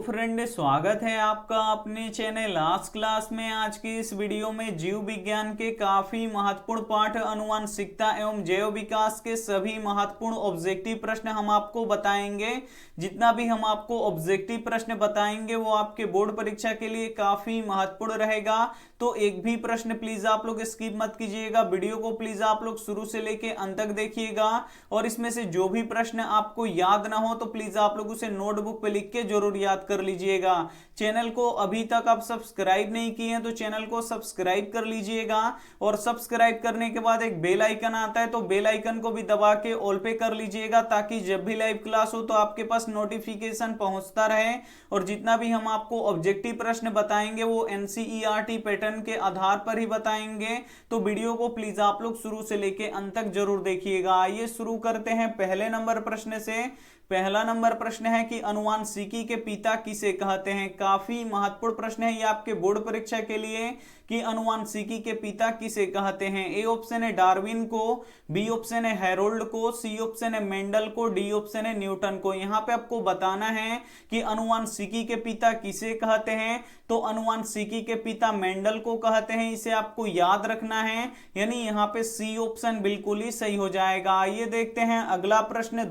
Friend, स्वागत है आपका अपने चैनल लास्ट क्लास में। आज की इस वीडियो में जीव विज्ञान के काफी महत्वपूर्ण पाठ आनुवंशिकता एवं जैव विकास के सभी महत्वपूर्ण ऑब्जेक्टिव प्रश्न हम आपको बताएंगे। जितना भी हम आपको ऑब्जेक्टिव प्रश्न बताएंगे वो आपके बोर्ड परीक्षा के लिए काफी महत्वपूर्ण रहेगा। तो एक भी प्रश्न प्लीज आप लोग स्किप मत कीजिएगा, वीडियो को प्लीज आप लोग शुरू से लेके अंत तक देखिएगा। और इसमें से जो भी प्रश्न आपको याद ना हो तो प्लीज आप लोग उसे नोटबुक पे लिख के जरूर याद कर लीजिएगा। चैनल को अभी तक आप सब्सक्राइब नहीं किए हैं तो चैनल को सब्सक्राइब कर लीजिएगा। और सब्सक्राइब करने के बाद एक बेल आइकन आता है तो बेल आइकन को भी दबा के ऑल पे कर लीजिएगा, ताकि जब भी लाइव क्लास हो तो आपके पास नोटिफिकेशन पहुंचता रहे। और जितना भी हम आपको ऑब्जेक्टिव प्रश्न बताएंगे वो एनसीईआरटी पैटर्न के आधार पर ही बताएंगे। तो वीडियो को प्लीज आप लोग शुरू से लेके अंत तक जरूर देखिएगा। आइए शुरू करते हैं पहले नंबर प्रश्न से। पहला नंबर प्रश्न है कि अनुवांशिकी के पिता किसे कहते हैं। काफी महत्वपूर्ण प्रश्न है ये आपके बोर्ड परीक्षा के लिए कि अनुवांशिकी के पिता किसे कहते हैं। ए ऑप्शन है डार्विन को, बी ऑप्शन है हैरोल्ड को, सी ऑप्शन है मेंडल को, डी ऑप्शन है न्यूटन को। यहाँ पे आपको बताना है कि अनुवांशिकी के पिता किसे कहते हैं। तो अनुवांशिकी के पिता मेंडल को कहते हैं, इसे आपको याद रखना है। यानी यहाँ पे सी ऑप्शन बिल्कुल ही सही हो जाएगा। आइए देखते हैं अगला प्रश्न।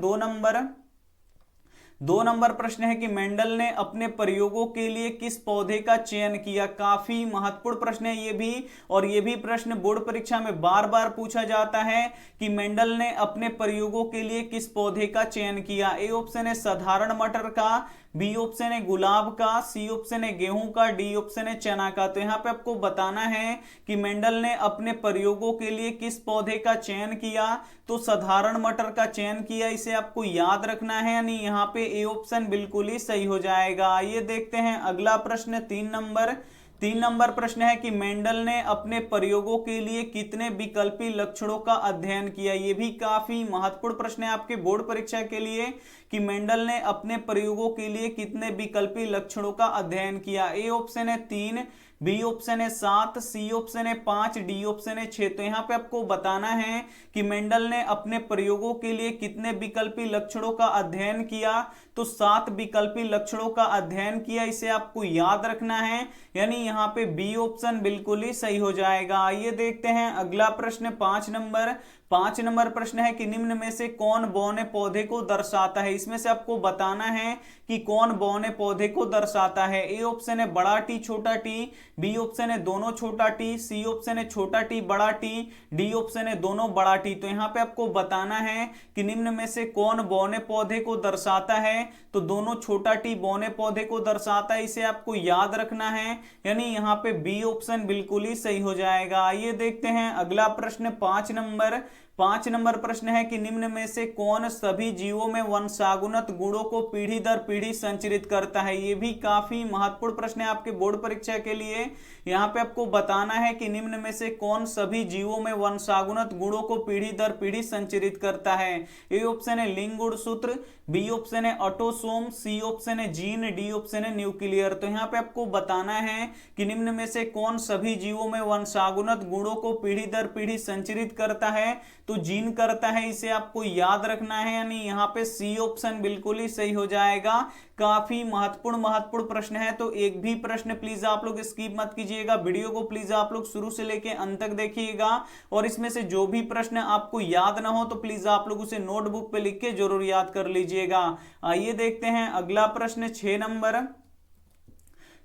दो नंबर प्रश्न है कि मेंडल ने अपने प्रयोगों के लिए किस पौधे का चयन किया। काफी महत्वपूर्ण प्रश्न है ये भी, और ये भी प्रश्न बोर्ड परीक्षा में बार बार पूछा जाता है कि मेंडल ने अपने प्रयोगों के लिए किस पौधे का चयन किया। ए ऑप्शन है साधारण मटर का, बी ऑप्शन है गुलाब का, सी ऑप्शन है गेहूं का, डी ऑप्शन है चना का। तो यहाँ पे आपको बताना है कि मेंडल ने अपने प्रयोगों के लिए किस पौधे का चयन किया। तो साधारण मटर का चयन किया, इसे आपको याद रखना है। यानी यहाँ पे ए ऑप्शन बिल्कुल ही सही हो जाएगा। आइए देखते हैं अगला प्रश्न। तीन नंबर प्रश्न है कि मेंडल ने अपने प्रयोगों के लिए कितने विकल्पी लक्षणों का अध्ययन किया। यह भी काफी महत्वपूर्ण प्रश्न है आपके बोर्ड परीक्षा के लिए कि मेंडल ने अपने प्रयोगों के लिए कितने विकल्पी लक्षणों का अध्ययन किया। ए ऑप्शन है 3, बी ऑप्शन है 7, सी ऑप्शन है 5, डी ऑप्शन है 6। तो यहाँ पे आपको बताना है कि मेंडल ने अपने प्रयोगों के लिए कितने विकल्पी लक्षणों का अध्ययन किया। तो 7 विकल्पी लक्षणों का अध्ययन किया, इसे आपको याद रखना है। यानी यहाँ पे बी ऑप्शन बिल्कुल ही सही हो जाएगा। आइए देखते हैं अगला प्रश्न। 5 नंबर प्रश्न है कि निम्न में से कौन बौने पौधे को दर्शाता है। इसमें से आपको बताना है कि कौन बौने पौधे को दर्शाता है। ए ऑप्शन है बड़ा टी छोटा टी, बी ऑप्शन है दोनों छोटा टी, सी ऑप्शन है छोटा टी बड़ा टी, डी ऑप्शन है दोनों बड़ा टी। तो यहाँ पे आपको बताना है कि निम्न में से कौन बौने पौधे को दर्शाता है। तो दोनों छोटा टी बौने पौधे को दर्शाता है, इसे आपको याद रखना है। यानी यहाँ पे बी ऑप्शन बिल्कुल ही सही हो जाएगा। आइए देखते हैं अगला प्रश्न। 5 नंबर प्रश्न है कि निम्न में से कौन सभी जीवों में वंशानुगत गुणों को पीढ़ी दर पीढ़ी संचरित करता है। ये भी काफी महत्वपूर्ण प्रश्न है आपके बोर्ड परीक्षा के लिए। यहाँ पे आपको बताना है कि निम्न में से कौन सभी जीवों में वंशानुगत गुणों को पीढ़ी दर पीढ़ी संचरित करता है। ए ऑप्शन है लिंग गुणसूत्र, बी ऑप्शन है ऑटोसोम, सी ऑप्शन है जीन, डी ऑप्शन है न्यूक्लियर। तो यहाँ पे आपको बताना है कि निम्न में से कौन सभी जीवों में वंशानुगत गुणों को पीढ़ी दर पीढ़ी संचरित करता है। तो जीन करता है, इसे आपको याद रखना है। यानी यहाँ पे सी ऑप्शन बिल्कुल ही सही हो जाएगा। काफी महत्वपूर्ण प्रश्न है, तो एक भी प्रश्न प्लीज आप लोग स्किप मत कीजिएगा, वीडियो को प्लीज आप लोग शुरू से लेके अंत तक देखिएगा। और इसमें से जो भी प्रश्न आपको याद ना हो तो प्लीज आप लोग उसे नोटबुक पे लिख के जरूर याद कर लीजिएगा। आइए देखते हैं अगला प्रश्न।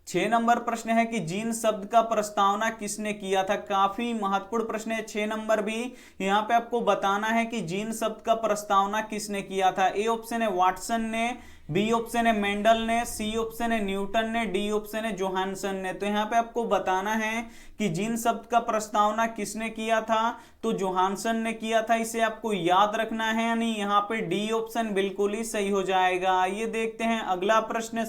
6 नंबर प्रश्न है कि जीन शब्द का प्रस्तावना किसने किया था। काफी महत्वपूर्ण प्रश्न है 6 नंबर भी। यहाँ पे आपको बताना है कि जीन शब्द का प्रस्तावना किसने किया था। ए ऑप्शन है वाटसन ने, बी ऑप्शन है मेंडल ने, सी ऑप्शन है न्यूटन ने, डी ऑप्शन है जोहानसन ने। तो यहाँ पे आपको बताना है कि जीन शब्द का प्रस्तावना किसने किया था। तो जोहानसन ने किया था, इसे आपको याद रखना है। यानी यहाँ पे डी ऑप्शन बिल्कुल ही सही हो जाएगा। आइए देखते हैं अगला प्रश्न।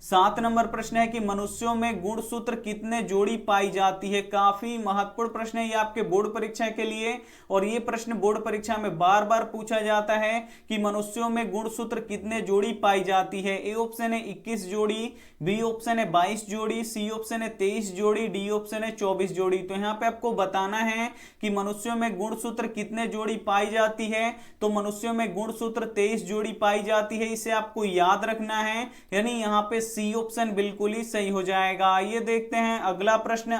7 नंबर प्रश्न है कि मनुष्यों में गुणसूत्र कितने जोड़ी पाई जाती है। काफी महत्वपूर्ण प्रश्न है ये आपके बोर्ड परीक्षा के लिए, और ये प्रश्न बोर्ड परीक्षा में बार बार पूछा जाता है कि मनुष्यों में गुणसूत्र कितने जोड़ी पाई जाती है। ए ऑप्शन है 21 जोड़ी, बी ऑप्शन है 22 जोड़ी, सी ऑप्शन है 23 जोड़ी, डी ऑप्शन है 24 जोड़ी। तो यहाँ पे आपको बताना है कि मनुष्यों में गुणसूत्र कितने जोड़ी पाई जाती है। तो मनुष्यों में गुणसूत्र 23 जोड़ी पाई जाती है, इसे आपको याद रखना है, यानी यहाँ पे सी ऑप्शन बिल्कुल ही सही हो जाएगा। आइए देखते हैं अगला प्रश्न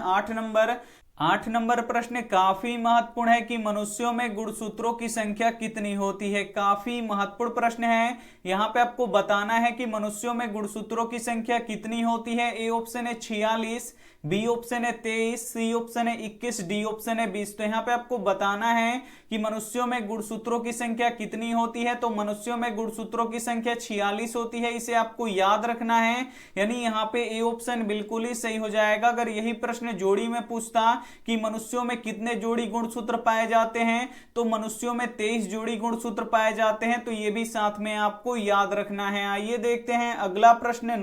8 नंबर प्रश्न काफी महत्वपूर्ण है कि मनुष्यों में गुणसूत्रों की संख्या कितनी होती है। काफी महत्वपूर्ण प्रश्न है, यहाँ पे आपको बताना है कि मनुष्यों में गुणसूत्रों की संख्या कितनी होती है। ए ऑप्शन है 46, बी ऑप्शन है 23, सी ऑप्शन है 21, डी ऑप्शन है 20। तो यहाँ पे आपको बताना है कि मनुष्यों में गुणसूत्रों की संख्या कितनी होती है। तो मनुष्यों में गुणसूत्रों की संख्या 46 होती है, इसे आपको याद रखना है, यानी यहाँ पे ए ऑप्शन बिल्कुल ही सही हो जाएगा। अगर यही प्रश्न जोड़ी में पूछता कि मनुष्यों में कितने जोड़ी गुणसूत्र पाए जाते हैं, तो मनुष्यों में 23 जोड़ी गुणसूत्र पाए जाते हैं, तो ये भी साथ में आपको याद रखना है। आइए देखते हैं अगला प्रश्न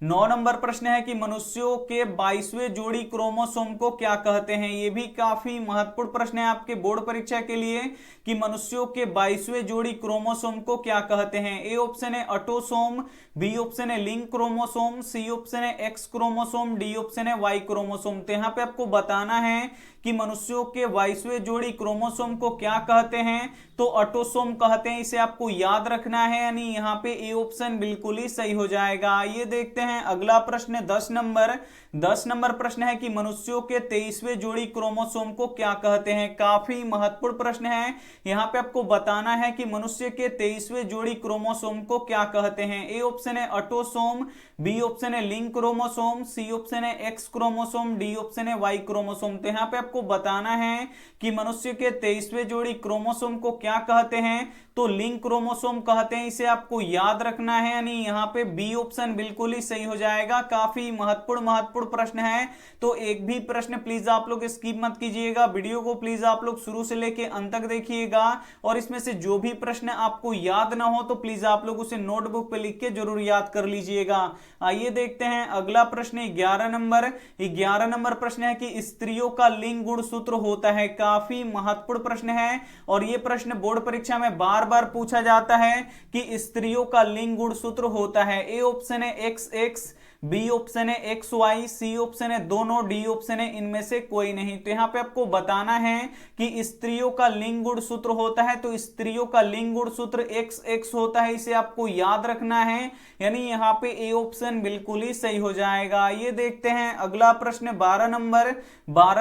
9 नंबर प्रश्न है कि मनुष्यों के 22वें जोड़ी क्रोमोसोम को क्या कहते हैं। यह भी काफी महत्वपूर्ण प्रश्न है आपके बोर्ड परीक्षा के लिए कि मनुष्यों के 22वें जोड़ी क्रोमोसोम को क्या कहते हैं। ए ऑप्शन है ऑटोसोम, बी ऑप्शन है लिंक क्रोमोसोम, सी ऑप्शन है एक्स क्रोमोसोम, डी ऑप्शन है वाई क्रोमोसोम। तो यहाँ पे आपको बताना है कि मनुष्यों के 22वें जोड़ी क्रोमोसोम को क्या कहते हैं। तो ऑटोसोम कहते हैं, इसे आपको याद रखना है, यानी यहाँ पे ए ऑप्शन बिल्कुल ही सही हो जाएगा। आइए देखते हैं अगला प्रश्न 10 नंबर प्रश्न है कि मनुष्यों के 23वें जोड़ी क्रोमोसोम को क्या कहते हैं। काफी महत्वपूर्ण प्रश्न है, यहाँ पे आपको बताना है कि मनुष्य के 23वें जोड़ी क्रोमोसोम को क्या कहते हैं। ए ऑप्शन है ऑटोसोम, बी ऑप्शन है लिंक क्रोमोसोम, सी ऑप्शन है एक्स क्रोमोसोम, डी ऑप्शन है वाई क्रोमोसोम। तो यहाँ पे आपको बताना है कि मनुष्य के 23वें जोड़ी क्रोमोसोम को क्या कहते हैं। तो लिंक क्रोमोसोम कहते हैं, इसे आपको याद रखना है, यानी यहाँ पे बी ऑप्शन बिल्कुल ही सही हो जाएगा। काफी महत्वपूर्ण प्रश्न है, तो एक भी प्रश्न प्लीज आप लोग स्किप मत कीजिएगा, वीडियो को प्लीज आप लोग शुरू से लेके अंत तक देखिएगा, और इसमें से जो भी प्रश्न आपको याद ना हो तो प्लीज आप लोग उसे नोटबुक पे लिख के जरूर याद कर लीजिएगा। आइए देखते हैं अगला प्रश्न 11 नंबर प्रश्न है कि स्त्रियों का लिंग गुणसूत्र होता है। काफी महत्वपूर्ण प्रश्न है, और यह प्रश्न बोर्ड परीक्षा में बार बार पूछा जाता है कि स्त्रियों का लिंग गुणसूत्र होता है। ए ऑप्शन है XX, बी ऑप्शन है XY, सी ऑप्शन है दोनों, डी ऑप्शन है इनमें से कोई नहीं। तो यहाँ पे आपको बताना है कि स्त्रियों का लिंग गुणसूत्र होता है, तो स्त्रियों का लिंग गुणसूत्र XX होता है, इसे आपको याद रखना है, यानी यहाँ पे ए ऑप्शन बिल्कुल ही सही हो जाएगा। ये देखते हैं अगला प्रश्न 12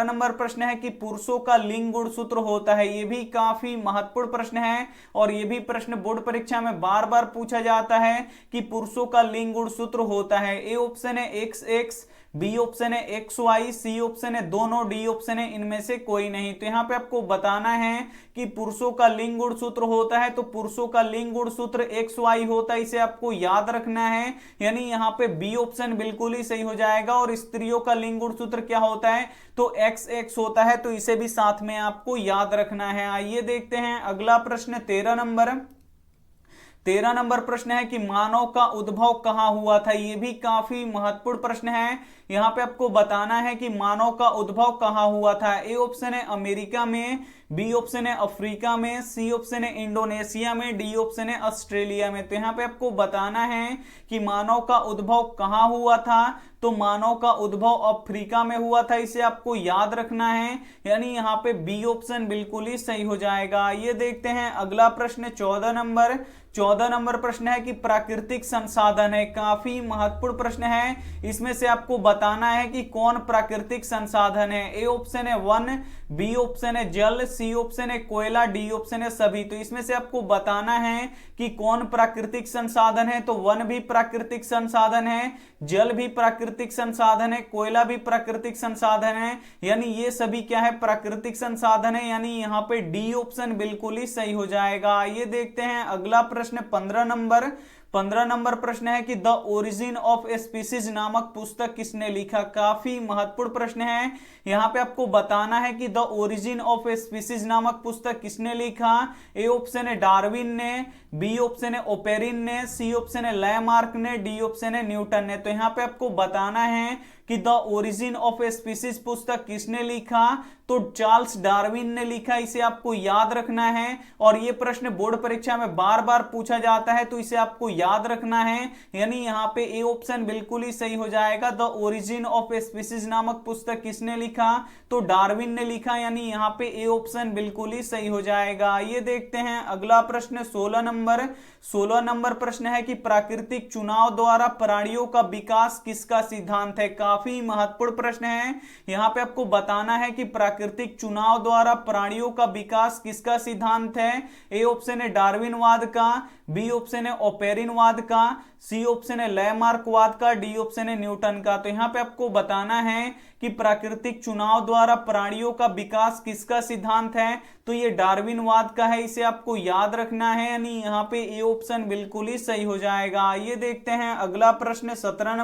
नंबर प्रश्न है कि पुरुषों का लिंग गुणसूत्र होता है। ये भी काफी महत्वपूर्ण प्रश्न है, और ये भी प्रश्न बोर्ड परीक्षा में बार बार पूछा जाता है कि पुरुषों का लिंग गुणसूत्र होता है। ए ऑप्शन है XX, बी ऑप्शन है XY, सी ऑप्शन है दोनों, डी ऑप्शन है इनमें से कोई नहीं। तो यहाँ पे आपको बताना है कि पुरुषों का लिंग गुणसूत्र होता है, तो पुरुषों का लिंग गुणसूत्र XY होता है, इसे आपको याद रखना है, यानी यहाँ पे बी ऑप्शन बिल्कुल ही सही हो जाएगा। और स्त्रियों का लिंग गुणसूत्र क्या होता है, तो XX होता है, तो इसे भी साथ में आपको याद रखना है। आइए देखते हैं अगला प्रश्न 13 नंबर प्रश्न है कि मानव का उद्भव कहाँ हुआ था। यह भी काफी महत्वपूर्ण प्रश्न है, यहाँ पे आपको बताना है कि मानव का उद्भव कहाँ हुआ था। ए ऑप्शन है अमेरिका में, बी ऑप्शन है अफ्रीका में, सी ऑप्शन है इंडोनेशिया में, डी ऑप्शन है ऑस्ट्रेलिया में। तो यहाँ पे आपको बताना है कि मानव का उद्भव कहाँ हुआ था। तो मानव का उद्भव अफ्रीका में हुआ था, इसे आपको याद रखना है, यानी यहाँ पे बी ऑप्शन बिल्कुल ही सही हो जाएगा। ये देखते हैं अगला प्रश्न 14 नंबर प्रश्न है कि प्राकृतिक संसाधन है। काफी महत्वपूर्ण प्रश्न है, इसमें से आपको बताना है कि कौन प्राकृतिक संसाधन है। ए ऑप्शन है वन, बी ऑप्शन है जल, सी ऑप्शन है कोयला, डी ऑप्शन है सभी। तो इसमें से आपको बताना है कि कौन प्राकृतिक संसाधन है। तो वन भी प्राकृतिक संसाधन है, जल भी प्राकृतिक संसाधन है, कोयला भी प्राकृतिक संसाधन है, यानी ये सभी क्या है, प्राकृतिक संसाधन है, यानी यहाँ पे डी ऑप्शन बिल्कुल ही सही हो जाएगा। ये देखते हैं अगला प्रश्न 15 नंबर प्रश्न है कि द ओरिजिन ऑफ स्पीसीज नामक पुस्तक किसने लिखा। काफी महत्वपूर्ण प्रश्न है, यहाँ पे आपको बताना है कि द ओरिजिन ऑफ स्पीसीज नामक पुस्तक किसने लिखा। ए ऑप्शन है डार्विन ने, बी ऑप्शन है ओपेरिन ने, सी ऑप्शन है लैमार्क ने, डी ऑप्शन है न्यूटन ने। तो यहां पे आपको बताना है कि the origin of a species पुस्तक किसने लिखा, तो चार्ल्स डार्विन ने लिखा। इसे आपको याद रखना है और यह प्रश्न बोर्ड परीक्षा में बार बार पूछा जाता है, तो इसे आपको याद रखना है। यानी यहां पे ए ऑप्शन बिल्कुल ही सही हो जाएगा। The origin of a species नामक पुस्तक किसने लिखा, तो डार्विन ने लिखा। यानी यहां पे ए ऑप्शन बिल्कुल ही सही हो जाएगा। ये देखते हैं अगला प्रश्न 16 नंबर प्रश्न है कि प्राकृतिक चुनाव द्वारा प्राणियों का विकास किसका सिद्धांत है। काफी महत्वपूर्ण प्रश्न है। यहां पे आपको बताना है कि प्राकृतिक चुनाव द्वारा प्राणियों का विकास किसका सिद्धांत है। ए ऑप्शन है डार्विनवाद का, बी ऑप्शन है ओपेरिनवाद का, सी ऑप्शन है लैमार्कवाद का, डी ऑप्शन है न्यूटन का। तो यहां पे आपको बताना है कि प्राकृतिक चुनाव द्वारा प्राणियों का विकास किसका सिद्धांत है, तो ये डार्विनवाद का है। इसे आपको याद रखना है। यानी यहां पे ए ऑप्शन बिल्कुल ही सही हो जाएगा। ये देखते हैं अगला प्रश्न 17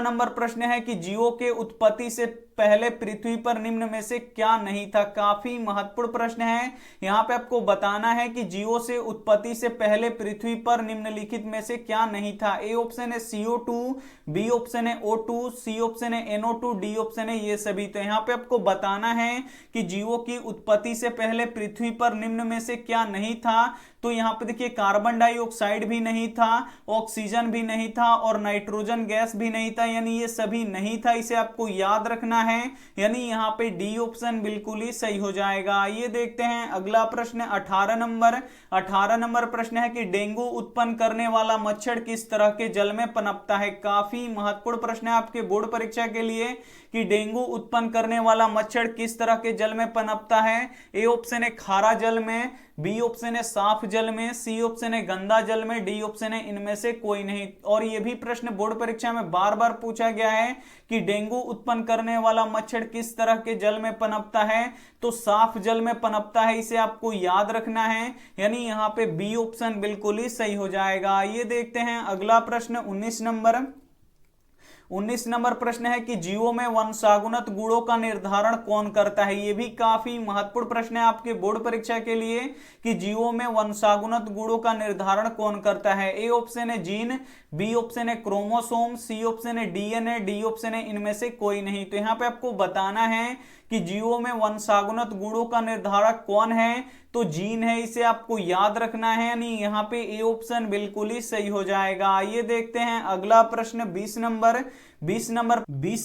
नंबर प्रश्न है कि जीवों के उत्पत्ति से पहले पृथ्वी पर निम्न में से क्या नहीं था। काफी महत्वपूर्ण प्रश्न है। यहां पे आपको बताना है कि जीवों से उत्पत्ति से पहले पृथ्वी पर निम्नलिखित में से क्या नहीं था। ए ऑप्शन है CO2, बी ऑप्शन है O2, सी ऑप्शन है NO2, डी ऑप्शन है ये सभी। तो यहां पे आपको बताना है कि जीवों की उत्पत्ति से पहले पृथ्वी पर निम्न में से क्या नहीं था। तो यहां पे देखिए कार्बन डाइऑक्साइड भी नहीं था, ऑक्सीजन भी नहीं था और नाइट्रोजन गैस भी नहीं था। यानी ये सभी नहीं था। इसे आपको याद रखना है। यानी यहां पे डी ऑप्शन बिल्कुल ही सही हो जाएगा। ये देखते हैं अगला प्रश्न 18 नंबर प्रश्न है कि डेंगू उत्पन्न करने वाला मच्छर किस तरह के जल में पनपता है। काफी महत्वपूर्ण प्रश्न है आपके बोर्ड परीक्षा के लिए कि डेंगू उत्पन्न करने वाला मच्छर किस तरह के जल में पनपता है। ए ऑप्शन है खारा जल में, बी ऑप्शन है साफ जल में, सी ऑप्शन है गंदा जल में, डी ऑप्शन है इनमें से कोई नहीं। और यह भी प्रश्न बोर्ड परीक्षा में बार बार पूछा गया है कि डेंगू उत्पन्न करने वाला मच्छर किस तरह के जल में पनपता है, तो साफ जल में पनपता है। इसे आपको याद रखना है। यानी यहां पे बी ऑप्शन बिल्कुल ही सही हो जाएगा। ये देखते हैं अगला प्रश्न 19 नंबर प्रश्न है कि जीवों में वंशानुगत गुणों का निर्धारण कौन करता है। यह भी काफी महत्वपूर्ण प्रश्न है आपके बोर्ड परीक्षा के लिए कि जीवों में वंशानुगत गुणों का निर्धारण कौन करता है। ए ऑप्शन है जीन, बी ऑप्शन है क्रोमोसोम, सी ऑप्शन है DNA, डी ऑप्शन है इनमें से कोई नहीं। तो यहां पे आपको बताना है कि जीवों में वंशानुगत गुणों का निर्धारक कौन है, तो जीन है। इसे आपको याद रखना है। यानी यहां पे ए ऑप्शन बिल्कुल ही सही हो जाएगा। ये देखते हैं अगला प्रश्न 20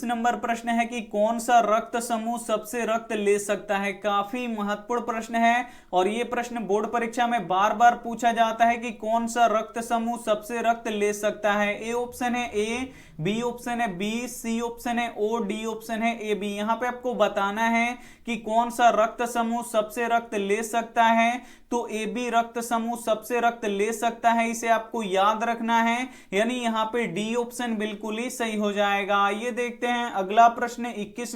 नंबर प्रश्न है कि कौन सा रक्त समूह सबसे रक्त ले सकता है। काफी महत्वपूर्ण प्रश्न है और यह प्रश्न बोर्ड परीक्षा में बार बार पूछा जाता है कि कौन सा रक्त समूह सबसे रक्त ले सकता है। ए ऑप्शन है ए, बी ऑप्शन है बी, सी ऑप्शन है ओ, डी ऑप्शन है ए बी। यहां पे आपको बताना है कि कौन सा रक्त समूह सबसे रक्त ले सकता है, तो ए बी रक्त समूह सबसे रक्त ले सकता है। इसे आपको याद रखना है। यानी यहां पे डी ऑप्शन बिल्कुल ही सही हो जाएगा। ये देखते हैं अगला प्रश्न 21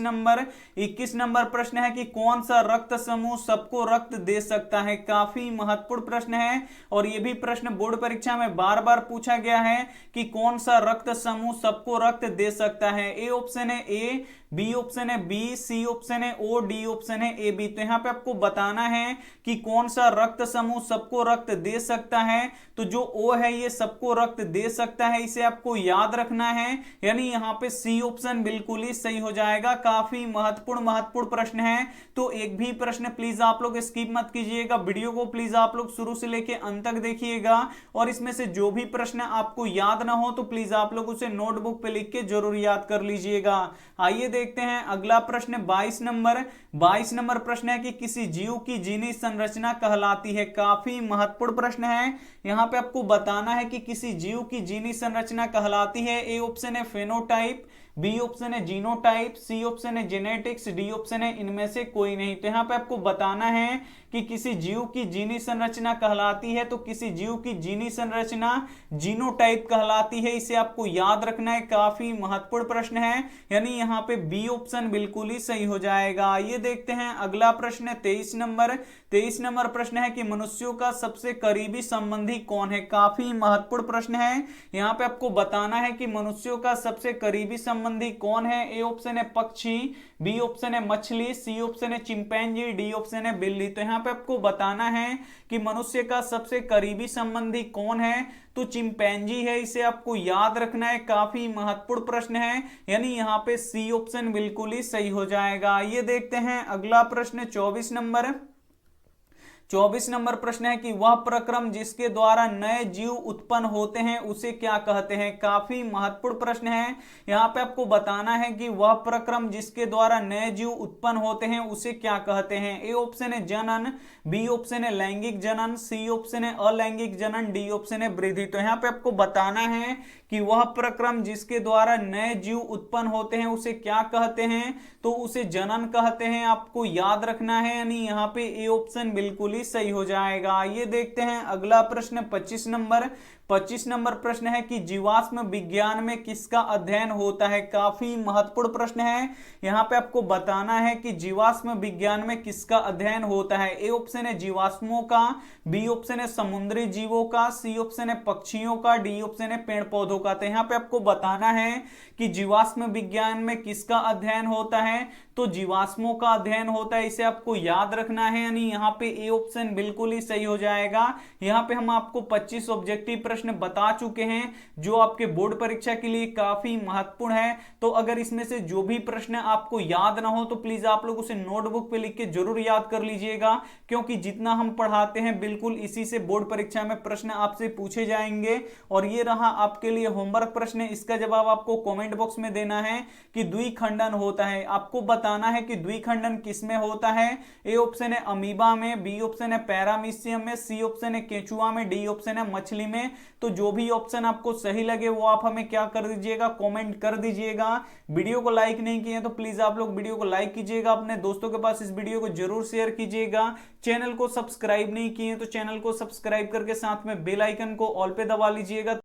नंबर प्रश्न है कि कौन सा रक्त समूह सबको रक्त दे सकता है। काफी महत्वपूर्ण प्रश्न है और यह भी प्रश्न बोर्ड परीक्षा में बार बार पूछा गया है कि कौन सा रक्त समूह सबको रक्त दे सकता है। ए ऑप्शन है ए, बी ऑप्शन है बी, सी ऑप्शन है ओ, डी ऑप्शन है ए बी। तो यहां पे आपको बताना है कि कौन सा रक्त समूह सबको रक्त दे सकता है, तो जो ओ है ये सबको रक्त दे सकता है। इसे आपको याद रखना है। यानी यहां पे सी ऑप्शन बिल्कुल ही सही हो जाएगा। काफी महत्वपूर्ण प्रश्न है। तो एक भी प्रश्न प्लीज आप लोग स्किप मत कीजिएगा। वीडियो को प्लीज आप लोग शुरू से लेके अंत तक देखिएगा और इसमें से जो भी प्रश्न आपको याद ना हो तो प्लीज आप लोग उसे नोटबुक पे लिख के जरूर याद कर लीजिएगा। आइए देखते हैं अगला प्रश्न 22 नंबर प्रश्न है कि किसी जीव की जीनी संरचना कहलाती है। काफी महत्वपूर्ण प्रश्न है। यहां पे आपको बताना है कि किसी जीव की जीनी संरचना कहलाती है। ए ऑप्शन है फेनोटाइप, बी ऑप्शन है जीनोटाइप, सी ऑप्शन है जेनेटिक्स, डी ऑप्शन है इनमें से कोई नहीं। तो यहां पे आपको बताना है कि किसी जीव की जीनी संरचना कहलाती है, तो किसी जीव की जीनी संरचना जीनोटाइप कहलाती है। इसे आपको याद रखना है। काफी महत्वपूर्ण प्रश्न है। यानी यहां पे बी ऑप्शन बिल्कुल ही सही हो जाएगा। ये देखते हैं अगला प्रश्न 23 नंबर प्रश्न है कि मनुष्यों का सबसे करीबी संबंधी कौन है। काफी महत्वपूर्ण प्रश्न है। यहां पे आपको बताना है कि मनुष्यों का सबसे करीबी संबंधी संबंधी कौन है? ए ऑप्शन है पक्षी, बी ऑप्शन है मछली, सी ऑप्शन है चिंपैंजी, डी ऑप्शन है बिल्ली। तो यहाँ पे आपको बताना है कि मनुष्य का सबसे करीबी संबंधी कौन है, तो चिंपैंजी है, इसे आपको याद रखना है, काफी महत्वपूर्ण प्रश्न है, यानी यहाँ पे सी ऑप्शन बिल्कुल ही सही हो जाएगा। ये देखते हैं अगला प्रश्न 24 नंबर। 24 नंबर प्रश्न है कि वह प्रक्रम जिसके द्वारा नए जीव उत्पन्न होते हैं उसे क्या कहते हैं? काफी महत्वपूर्ण प्रश्न है। यहाँ पे आपको बताना है कि वह प्रक्रम जिसके द्वारा नए जीव उत्पन्न होते हैं उसे क्या कहते हैं? ए ऑप्शन है जनन, बी ऑप्शन है लैंगिक जनन, सी ऑप्शन है अलैंगिक जनन, डी ऑप्शन है वृद्धि। तो यहाँ पे आपको बताना है कि वह प्रक्रम जिसके द्वारा नए जीव उत्पन्न होते हैं उसे क्या कहते हैं? तो उसे जनन कहते हैं, आपको याद रखना है, यानी यहाँ पे ए ऑप्शन बिल्कुल ही सही हो जाएगा। ये देखते हैं अगला प्रश्न 25 नंबर। 25 नंबर प्रश्न है कि जीवाश्म विज्ञान में किसका अध्ययन होता है? काफी महत्वपूर्ण प्रश्न है। यहाँ पे आपको बताना है कि जीवाश्म विज्ञान में किसका अध्ययन होता है। ए ऑप्शन है जीवाश्मों का, बी ऑप्शन है समुद्री जीवों का, सी ऑप्शन है पक्षियों का, डी ऑप्शन है पेड़ पौधों का। तो यहाँ पे आपको बताना है कि जीवाश्म विज्ञान में किसका अध्ययन होता है, तो जीवाश्मों का अध्ययन होता है, इसे आपको याद रखना है, यानी यहाँ पे ए ऑप्शन बिल्कुल ही सही हो जाएगा। यहाँ पे हम आपको 25 ऑब्जेक्टिव प्रश्न बता चुके हैं जो आपके बोर्ड परीक्षा के लिए काफी महत्वपूर्ण है। तो अगर इसमें से जो भी प्रश्न आपको याद ना हो तो प्लीज आप लोग उसे नोटबुक पे लिख के जरूर याद कर लीजिएगा, क्योंकि जितना हम पढ़ाते हैं बिल्कुल इसी से बोर्ड परीक्षा में प्रश्न आपसे पूछे जाएंगे। और ये रहा आपके लिए होमवर्क प्रश्न, इसका जवाब आपको कमेंट बॉक्स में देना है कि द्विखंडन होता है। आपको बताना है कि द्विखंडन किसमें होता है। ए ऑप्शन है अमीबा में, बी ऑप्शन है पैरामीशियम में, सी ऑप्शन है केंचुआ में, डी ऑप्शन है मछली में। तो जो भी ऑप्शन आपको सही लगे वो आप हमें क्या कर दीजिएगा, कमेंट कर दीजिएगा। वीडियो को लाइक नहीं किए तो प्लीज आप लोग वीडियो को लाइक कीजिएगा, अपने दोस्तों के पास इस वीडियो को जरूर शेयर कीजिएगा। चैनल को सब्सक्राइब नहीं किए तो चैनल को सब्सक्राइब करके साथ में बेल आइकन को ऑल पे दबा लीजिएगा।